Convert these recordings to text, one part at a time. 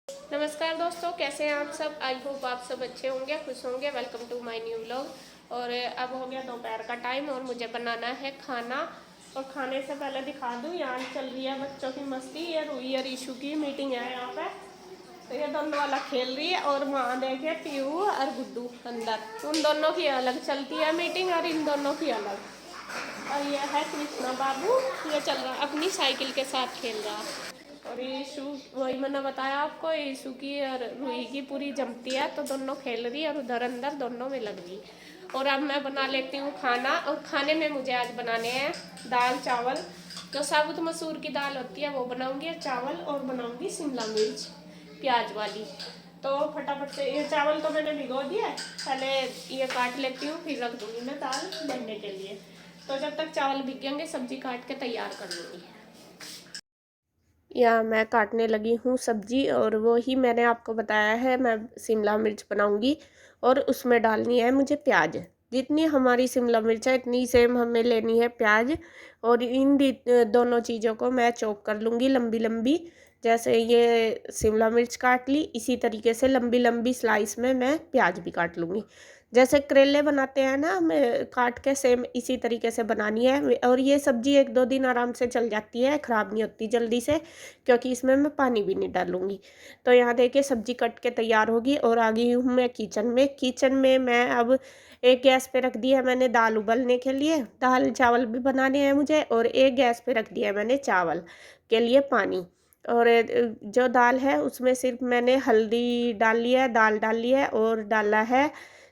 नमस्कार दोस्तों, कैसे हैं आप सब। आई होप आप सब अच्छे होंगे, खुश होंगे। Welcome to my new vlog. और अब हो गया दोपहर का टाइम और मुझे बनाना है खाना। और खाने से पहले दिखा दूँ, यहाँ चल रही है बच्चों की मस्ती। ये रूही और ईशू की मीटिंग है यहाँ पे। तो ये दोनों वाला खेल रही है और वहाँ देखे पीयू और गुड्डू अंदर। उन दोनों की अलग चलती है मीटिंग और इन दोनों की अलग। और ये है कृष्णा बाबू, ये चल रहा अपनी साइकिल के साथ खेल रहा। और यीशु, वही मैंने बताया आपको, यीशु की और रूही की पूरी जमती है, तो दोनों खेल रही है और उधर अंदर दोनों में लग गई। और अब मैं बना लेती हूँ खाना। और खाने में मुझे आज बनाने हैं दाल चावल। जो साबुत मसूर की दाल होती है वो बनाऊंगी, चावल, और बनाऊंगी शिमला मिर्च प्याज वाली। तो फटाफट से ये चावल तो मैंने भिगो दिया, पहले ये काट लेती हूँ, फिर रख दूँगी मैं दाल बनने के लिए। तो जब तक चावल भिगेंगे सब्जी काट के तैयार कर लूँगी। यहाँ मैं काटने लगी हूँ सब्जी, और वो ही मैंने आपको बताया है मैं शिमला मिर्च बनाऊँगी और उसमें डालनी है मुझे प्याज। जितनी हमारी शिमला मिर्च है इतनी सेम हमें लेनी है प्याज। और इन दोनों चीज़ों को मैं चॉप कर लूँगी लंबी लंबी। जैसे ये शिमला मिर्च काट ली, इसी तरीके से लंबी लंबी स्लाइस में मैं प्याज भी काट लूँगी। जैसे करेले बनाते हैं ना हमें काट के, सेम इसी तरीके से बनानी है। और ये सब्ज़ी 1-2 दिन आराम से चल जाती है, ख़राब नहीं होती जल्दी से, क्योंकि इसमें मैं पानी भी नहीं डालूँगी। तो यहाँ देखिए सब्ज़ी कट के तैयार होगी और आ गई हूँ मैं किचन में। किचन में मैं अब एक गैस पे रख दी है मैंने दाल उबलने के लिए, दाल चावल भी बनाने हैं मुझे। और एक गैस पे रख दिया है मैंने चावल के लिए पानी। और जो दाल है उसमें सिर्फ मैंने हल्दी डाल ली है, दाल डाल ली है, और डाला है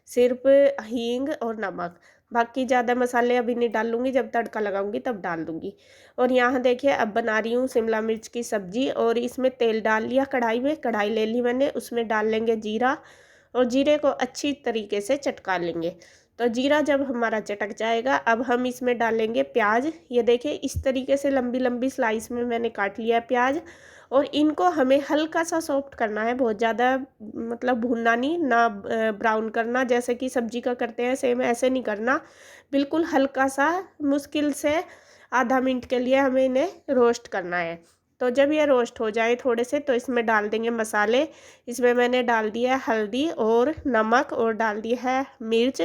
सिर्फ हींग और नमक। बाकी ज़्यादा मसाले अभी नहीं डालूँगी, जब तड़का लगाऊंगी तब डाल दूँगी। और यहाँ देखिए अब बना रही हूँ शिमला मिर्च की सब्ज़ी। और इसमें तेल डाल लिया कढ़ाई में, कढ़ाई ले ली मैंने, उसमें डाल लेंगे जीरा। और जीरे को अच्छी तरीके से चटका लेंगे। तो जीरा जब हमारा चटक जाएगा, अब हम इसमें डालेंगे प्याज। ये देखिए इस तरीके से लंबी लंबी स्लाइस में मैंने काट लिया है प्याज। और इनको हमें हल्का सा सॉफ्ट करना है, बहुत ज़्यादा मतलब भूनना नहीं, ना ब्राउन करना जैसे कि सब्जी का करते हैं, सेम ऐसे नहीं करना। बिल्कुल हल्का सा, मुश्किल से आधा मिनट के लिए हमें इन्हें रोस्ट करना है। तो जब ये रोस्ट हो जाए थोड़े से, तो इसमें डाल देंगे मसाले। इसमें मैंने डाल दिया है हल्दी और नमक, और डाल दी है मिर्च।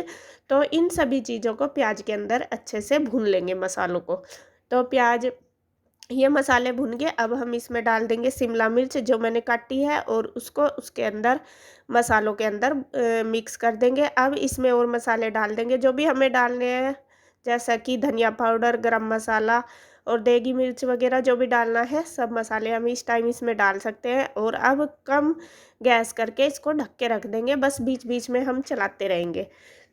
तो इन सभी चीज़ों को प्याज के अंदर अच्छे से भून लेंगे मसालों को। तो प्याज, ये मसाले भुन गए, अब हम इसमें डाल देंगे शिमला मिर्च जो मैंने काटी है, और उसको उसके अंदर मसालों के अंदर मिक्स कर देंगे। अब इसमें और मसाले डाल देंगे जो भी हमें डालने हैं, जैसा कि धनिया पाउडर, गरम मसाला और देगी मिर्च वगैरह जो भी डालना है, सब मसाले हम इस टाइम इसमें डाल सकते हैं। और अब कम गैस करके इसको ढक के रख देंगे, बस बीच बीच में हम चलाते रहेंगे।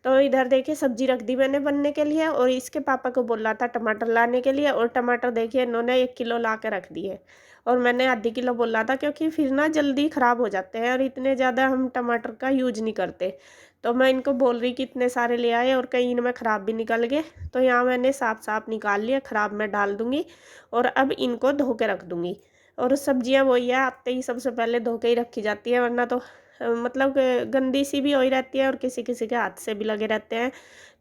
तो इधर देखिए सब्जी रख दी मैंने बनने के लिए, और इसके पापा को बोला था टमाटर लाने के लिए, और टमाटर देखिए इन्होंने 1 किलो ला के रख दिए। और मैंने आधी किलो बोला था, क्योंकि फिर ना जल्दी ख़राब हो जाते हैं और इतने ज़्यादा हम टमाटर का यूज नहीं करते। तो मैं इनको बोल रही कि इतने सारे ले आए, और कहीं इनमें ख़राब भी निकल गए। तो यहाँ मैंने साफ साफ निकाल लिया, ख़राब मैं डाल दूँगी। और अब इनको धो के रख दूँगी। और सब्जियाँ वही है, आते ही सबसे पहले धो के ही रखी जाती है, वरना तो मतलब गंदी सी भी हो ही रहती है और किसी किसी के हाथ से भी लगे रहते हैं।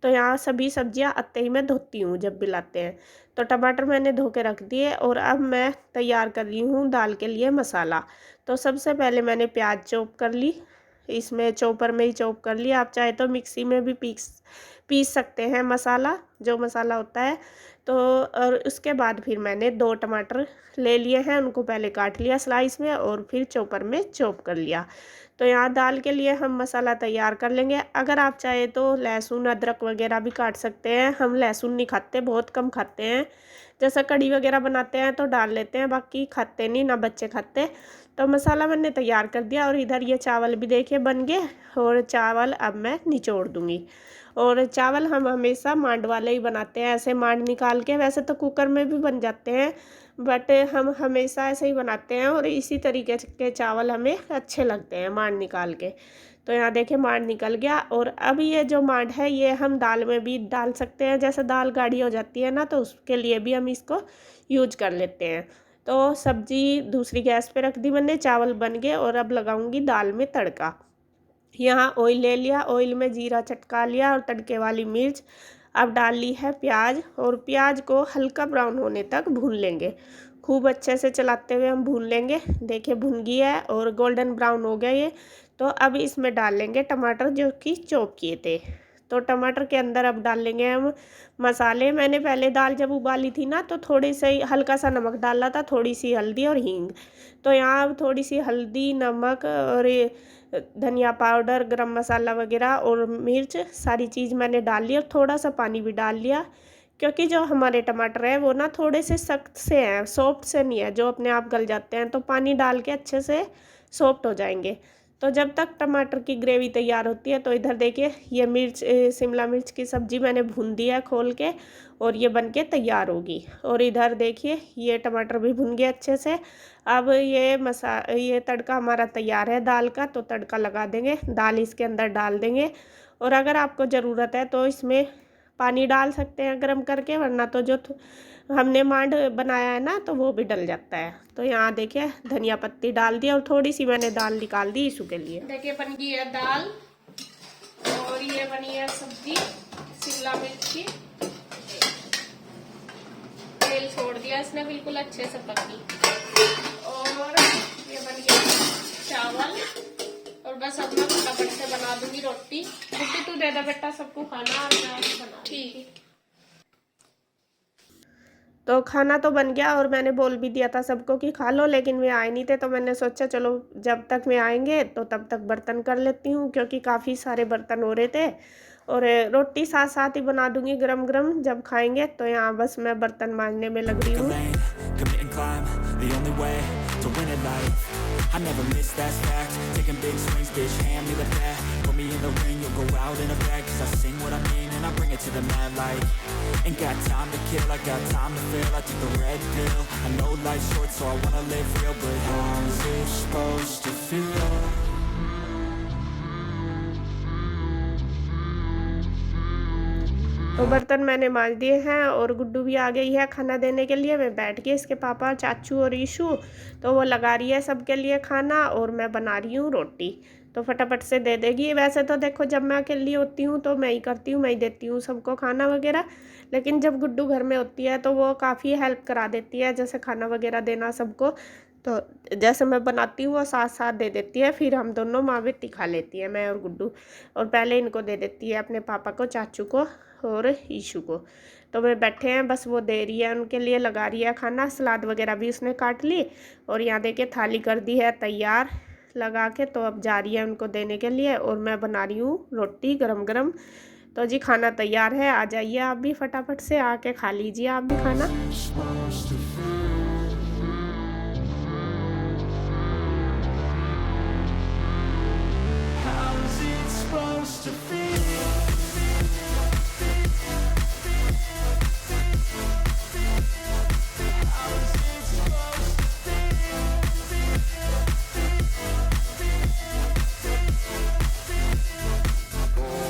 तो यहाँ सभी सब्जियाँ आते ही मैं धोती हूँ जब भी लाते हैं। तो टमाटर मैंने धो के रख दिए, और अब मैं तैयार कर रही हूँ दाल के लिए मसाला। तो सबसे पहले मैंने प्याज चॉप कर ली, इसमें चॉपर में ही चॉप कर लिया। आप चाहे तो मिक्सी में भी पीस सकते हैं मसाला, जो मसाला होता है। तो और उसके बाद फिर मैंने 2 टमाटर ले लिए हैं, उनको पहले काट लिया स्लाइस में, और फिर चॉपर में चॉप कर लिया। तो यहाँ दाल के लिए हम मसाला तैयार कर लेंगे। अगर आप चाहे तो लहसुन अदरक वगैरह भी काट सकते हैं, हम लहसुन नहीं खाते, बहुत कम खाते हैं। जैसा कढ़ी वगैरह बनाते हैं तो डाल लेते हैं, बाकी खाते नहीं, ना बच्चे खाते। तो मसाला मैंने तैयार कर दिया, और इधर ये चावल भी देखिए बन गए। और चावल अब मैं निचोड़ दूँगी। और चावल हम हमेशा मांड वाले ही बनाते हैं, ऐसे मांड निकाल के। वैसे तो कुकर में भी बन जाते हैं, बट हम हमेशा ऐसे ही बनाते हैं, और इसी तरीके के चावल हमें अच्छे लगते हैं मांड निकाल के। तो यहाँ देखिए मांड निकल गया। और अब ये जो मांड है ये हम दाल में भी डाल सकते हैं, जैसे दाल गाढ़ी हो जाती है ना, तो उसके लिए भी हम इसको यूज कर लेते हैं। तो सब्जी दूसरी गैस पे रख दी मैंने, चावल बन गए, और अब लगाऊंगी दाल में तड़का। यहाँ ऑयल ले लिया, ऑयल में जीरा चटका लिया और तड़के वाली मिर्च। अब डाल ली है प्याज, और प्याज को हल्का ब्राउन होने तक भून लेंगे। खूब अच्छे से चलाते हुए हम भून लेंगे। देखिए भुन गया है और गोल्डन ब्राउन हो गया ये। तो अब इसमें डाल लेंगे टमाटर जो कि चॉप किए थे। तो टमाटर के अंदर अब डाल लेंगे हम मसाले। मैंने पहले दाल जब उबाली थी ना तो थोड़ी सी हल्का सा नमक डाला था, थोड़ी सी हल्दी और हींग। तो यहाँ अब थोड़ी सी हल्दी, नमक और धनिया पाउडर, गरम मसाला वगैरह और मिर्च सारी चीज़ मैंने डाल ली और थोड़ा सा पानी भी डाल लिया, क्योंकि जो हमारे टमाटर है वो ना थोड़े से सख्त से हैं, सॉफ्ट से नहीं है जो अपने आप गल जाते हैं। तो पानी डाल के अच्छे से सॉफ्ट हो जाएंगे। तो जब तक टमाटर की ग्रेवी तैयार होती है तो इधर देखिए ये शिमला मिर्च की सब्ज़ी मैंने भून दिया खोल के और ये बन के तैयार होगी। और इधर देखिए ये टमाटर भी भुन गए अच्छे से। अब ये तड़का हमारा तैयार है दाल का, तो तड़का लगा देंगे, दाल इसके अंदर डाल देंगे। और अगर आपको ज़रूरत है तो इसमें पानी डाल सकते हैं गर्म करके, वरना तो जो हमने मांड बनाया है ना तो वो भी डल जाता है। तो यहाँ देखिए धनिया पत्ती डाल दी और थोड़ी सी मैंने दाल निकाल दी ईशू के लिए। देखिए बन गई है दाल और ये बनी है सब्जी शिमला मिर्च की। तेल छोड़ दिया इसने बिल्कुल अच्छे से पकी। और ये बन गया चावल। और बस अब मैं फटाफट से बना दूंगी रोटी। रोटी तू दे दे बेटा सबको खाना और मैं बना ठीक। तो खाना तो बन गया और मैंने बोल भी दिया था सबको कि खा लो, लेकिन वे आए नहीं थे। तो मैंने सोचा चलो जब तक वे आएंगे तो तब तक बर्तन कर लेती हूँ, क्योंकि काफ़ी सारे बर्तन हो रहे थे। और रोटी साथ साथ ही बना दूंगी गरम गरम जब खाएंगे। तो यहाँ बस मैं बर्तन मांजने में लग रही हूँ। I never miss, that's fact. Taking big swings, bitch, hand me the bat. Put me in the ring, you'll go out in a bag. 'Cause I sing what I mean and I bring it to the mad light. Ain't got time to kill, I got time to feel. I took the red pill, I know life's short so I wanna live real. But how's it supposed to feel? तो बर्तन मैंने मांज दिए हैं और गुड्डू भी आ गई है खाना देने के लिए। मैं बैठ गई, इसके पापा, चाचू और ईशू तो वो लगा रही है सबके लिए खाना और मैं बना रही हूँ रोटी। तो फटाफट से दे देगी। वैसे तो देखो जब मैं अकेली होती हूँ तो मैं ही करती हूँ, मैं ही देती हूँ सबको खाना वगैरह। लेकिन जब गुड्डू घर में होती है तो वो काफ़ी हेल्प करा देती है, जैसे खाना वगैरह देना सबको। तो जैसे मैं बनाती हूँ वो साथ साथ दे देती है, फिर हम दोनों माँ बेटी खा लेती है, मैं और गुड्डू। और पहले इनको दे देती है, अपने पापा को, चाचू को और ईशू को। तो वे बैठे हैं, बस वो दे रही है उनके लिए, लगा रही है खाना। सलाद वगैरह भी उसने काट ली और यहाँ देखिए थाली कर दी है तैयार लगा के। तो अब जा रही है उनको देने के लिए और मैं बना रही हूँ रोटी गरम गरम। तो जी खाना तैयार है, आ जाइए आप भी फटाफट से आके खा लीजिए आप भी खाना।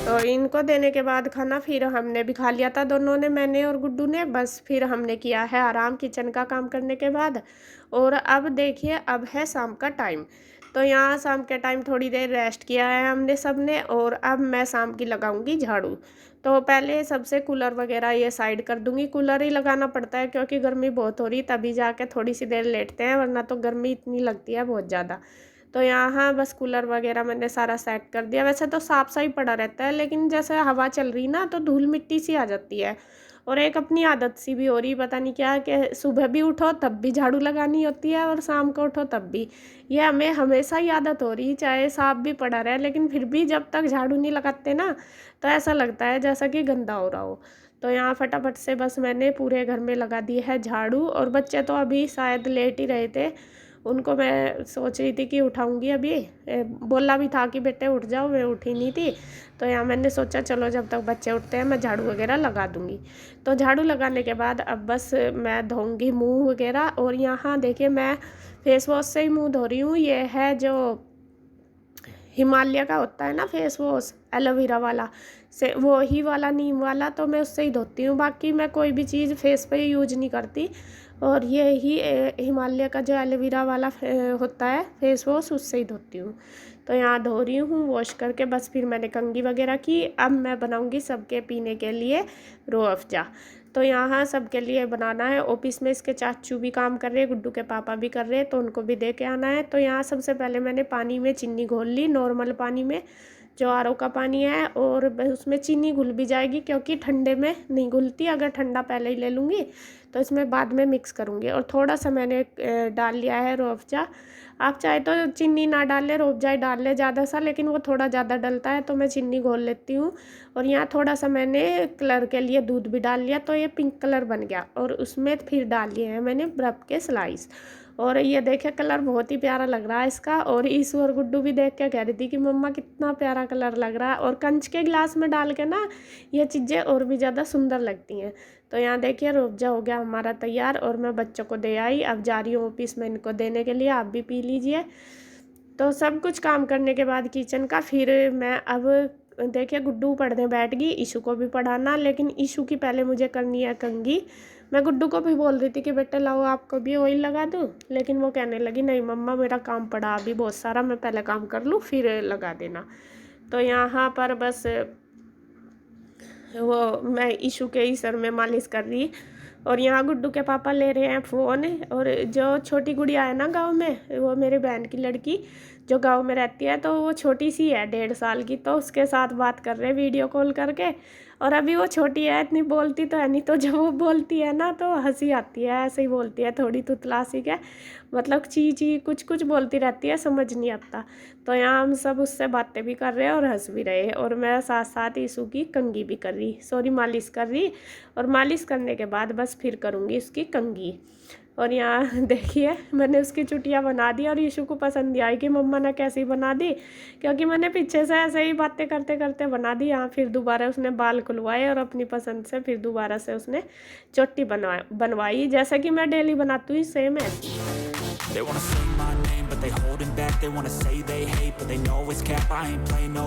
तो इनको देने के बाद खाना फिर हमने भी खा लिया था दोनों ने, मैंने और गुड्डू ने। बस फिर हमने किया है आराम किचन का काम करने के बाद। और अब देखिए अब है शाम का टाइम। तो यहाँ शाम के टाइम थोड़ी देर रेस्ट किया है हमने सब ने और अब मैं शाम की लगाऊंगी झाड़ू। तो पहले सबसे कूलर वगैरह ये साइड कर दूंगी, कूलर ही लगाना पड़ता है क्योंकि गर्मी बहुत हो रही, तभी जाके थोड़ी सी देर लेटते हैं, वरना तो गर्मी इतनी लगती है बहुत ज़्यादा। तो यहाँ बस कूलर वगैरह मैंने सारा सेट कर दिया। वैसे तो साफ सा ही पड़ा रहता है, लेकिन जैसे हवा चल रही ना तो धूल मिट्टी सी आ जाती है। और एक अपनी आदत सी भी हो रही, पता नहीं क्या, कि सुबह भी उठो तब भी झाड़ू लगानी होती है और शाम को उठो तब भी। ये हमें हमेशा ही आदत हो रही, चाहे साफ भी पड़ा रहे, लेकिन फिर भी जब तक झाड़ू नहीं लगाते ना तो ऐसा लगता है जैसा कि गंदा हो रहा हो। तो यहाँ फटाफट से बस मैंने पूरे घर में लगा दी है झाड़ू। और बच्चे तो अभी शायद लेट ही रहे थे, उनको मैं सोच रही थी कि उठाऊंगी अभी। बोला भी था कि बेटे उठ जाओ, वे उठी नहीं थी। तो यहाँ मैंने सोचा चलो जब तक बच्चे उठते हैं मैं झाड़ू वगैरह लगा दूंगी। तो झाड़ू लगाने के बाद अब बस मैं धोऊंगी मुंह वगैरह। और यहाँ देखिए मैं फेस वॉश से ही मुंह धो रही हूँ। ये है जो हिमालय का होता है ना फेस वॉश, एलोवेरा वाला, से वो ही वाला, नीम वाला, तो मैं उससे ही धोती हूँ। बाकी मैं कोई भी चीज़ फेस पे यूज नहीं करती। और ये ही हिमालय का जो एलोवेरा वाला होता है फेस वॉश, उससे ही धोती हूँ। तो यहाँ धो रही हूँ वॉश करके, बस फिर मैंने कंघी वगैरह की। अब मैं बनाऊँगी सबके पीने के लिए रूह अफ़ज़ा। तो यहाँ सबके लिए बनाना है। ऑफिस में इसके चाचू भी काम कर रहे हैं, गुड्डू के पापा भी कर रहे हैं, तो उनको भी दे के आना है। तो यहाँ सबसे पहले मैंने पानी में चीनी घोल ली, नॉर्मल पानी में जो आर ओ का पानी है, और उसमें चीनी घुल भी जाएगी क्योंकि ठंडे में नहीं घुलती। अगर ठंडा पहले ही ले लूँगी तो इसमें बाद में मिक्स करूँगी। और थोड़ा सा मैंने डाल लिया है रूह अफ़ज़ा। आप चाहे तो चीनी ना डाल ले, रूह अफ़ज़ा ही डाल ले ज़्यादा सा, लेकिन वो थोड़ा ज़्यादा डलता है तो मैं चीनी घोल लेती हूँ। और यहाँ थोड़ा सा मैंने कलर के लिए दूध भी डाल लिया, तो ये पिंक कलर बन गया। और उसमें फिर डाल लिए हैं मैंने बर्फ़ के स्लाइस। और ये देखे कलर बहुत ही प्यारा लग रहा है इसका। और ईशू और गुड्डू भी देख के कह रही थी कि मम्मा कितना प्यारा कलर लग रहा है। और कंच के गिलास में डाल के ना ये चीज़ें और भी ज़्यादा सुंदर लगती हैं। तो यहाँ देखिए रूह अफ़ज़ा हो गया हमारा तैयार, और मैं बच्चों को दे आई। अब जा रही हूँ ऑफिस में इनको देने के लिए, आप भी पी लीजिए। तो सब कुछ काम करने के बाद किचन का, फिर मैं अब देखिए गुड्डू पढ़ने बैठ गई, ईशू को भी पढ़ाना। लेकिन ईशू की पहले मुझे करनी है कंघी। मैं गुड्डू को भी बोल रही थी कि बेटा लाओ आपको भी ऑयल लगा दूँ, लेकिन वो कहने लगी नहीं मम्मा मेरा काम पड़ा अभी बहुत सारा, मैं पहले काम कर लूँ फिर लगा देना। तो यहाँ पर बस वो मैं ईशू के ही सर में मालिश कर रही। और यहाँ गुड्डू के पापा ले रहे हैं फ़ोन। और जो छोटी गुड़िया है ना गांव में, वो मेरी बहन की लड़की जो गांव में रहती है, तो वो छोटी सी है 1.5 साल की, तो उसके साथ बात कर रहे हैं वीडियो कॉल करके। और अभी वो छोटी है, इतनी बोलती तो है नहीं, तो जब वो बोलती है ना तो हंसी आती है, ऐसे ही बोलती है थोड़ी तुतला सी के, मतलब ची ची कुछ कुछ बोलती रहती है, समझ नहीं आता। तो यहाँ हम सब उससे बातें भी कर रहे हैं और हंस भी रहे हैं। और मैं साथ साथ ईशू की कंघी भी कर रही, सॉरी मालिश कर रही। और मालिश करने के बाद बस फिर करूँगी इसकी कंघी। और यहाँ देखिए मैंने उसकी चुटिया बना दी, और ईशू को पसंद नहीं आई कि मम्मा ने कैसी बना दी, क्योंकि मैंने पीछे से ऐसे ही बातें करते करते बना दी। यहाँ फिर दोबारा उसने बाल खुलवाए और अपनी पसंद से फिर दोबारा से उसने चोटी बनवाई, जैसा कि मैं डेली बनाती हूँ सेम ऐसी।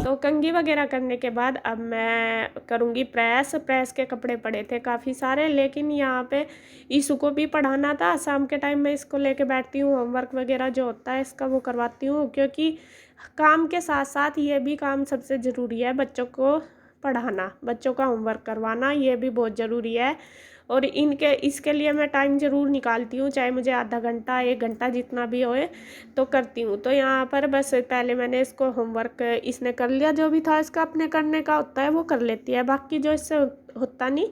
तो कंघी वगैरह करने के बाद अब मैं करूँगी प्रेस के कपड़े पड़े थे काफ़ी सारे, लेकिन यहाँ पे ईशू को भी पढ़ाना था। शाम के टाइम में इसको लेके बैठती हूँ, होमवर्क वगैरह जो होता है इसका वो करवाती हूँ, क्योंकि काम के साथ साथ ये भी काम सबसे ज़रूरी है, बच्चों को पढ़ाना, बच्चों का होमवर्क करवाना, ये भी बहुत ज़रूरी है। और इसके लिए मैं टाइम ज़रूर निकालती हूँ, चाहे मुझे आधा घंटा 1 घंटा जितना भी होए तो करती हूँ। तो यहाँ पर बस पहले मैंने इसको होमवर्क इसने कर लिया, जो भी था इसका अपने करने का होता है वो कर लेती है, बाकी जो इससे होता नहीं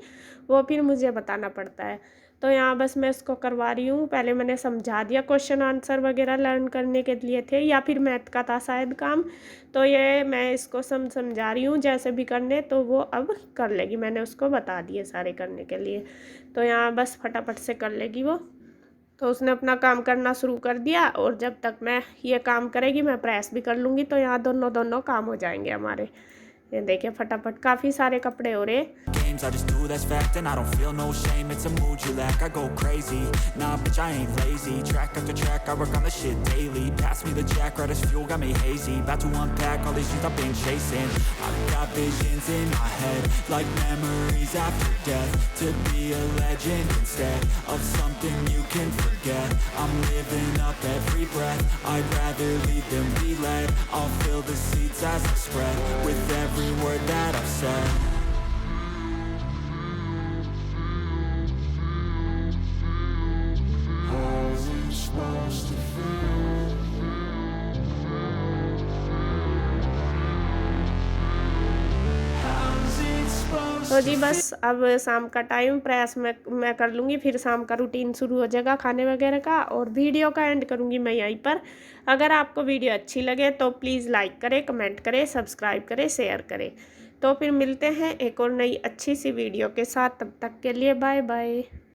वो फिर मुझे बताना पड़ता है। तो यहाँ बस मैं इसको करवा रही हूँ। पहले मैंने समझा दिया, क्वेश्चन आंसर वगैरह लर्न करने के लिए थे, या फिर मैथ का था शायद काम, तो ये मैं इसको समझा रही हूँ जैसे भी करने, तो वो अब कर लेगी, मैंने उसको बता दिए सारे करने के लिए। तो यहाँ बस फटाफट से कर लेगी वो। तो उसने अपना काम करना शुरू कर दिया, और जब तक मैं ये काम करेगी मैं प्रेस भी कर लूँगी, तो यहाँ दोनों काम हो जाएंगे हमारे। ये देखिए फटाफट काफ़ी सारे कपड़े हो रहे। I just do, that's fact, and I don't feel no shame. It's a mood you lack, I go crazy. Nah, bitch, I ain't lazy. Track after track, I work on the shit daily. Pass me the jack, right as fuel, got me hazy. About to unpack all these things I've been chasing. I've got visions in my head, like memories after death. To be a legend instead of something you can forget. I'm living up every breath, I'd rather lead than be led. I'll fill the seats as I spread, with every word that I've said. तो जी बस अब शाम का time, press में मैं कर लूँगी, फिर शाम का रूटीन शुरू हो जाएगा खाने वगैरह का, और वीडियो का एंड करूँगी मैं यहीं पर। अगर आपको वीडियो अच्छी लगे तो प्लीज़ लाइक करें, कमेंट करें, सब्सक्राइब करें, शेयर करें। तो फिर मिलते हैं एक और नई अच्छी सी वीडियो के साथ, तब तक के लिए बाय बाय।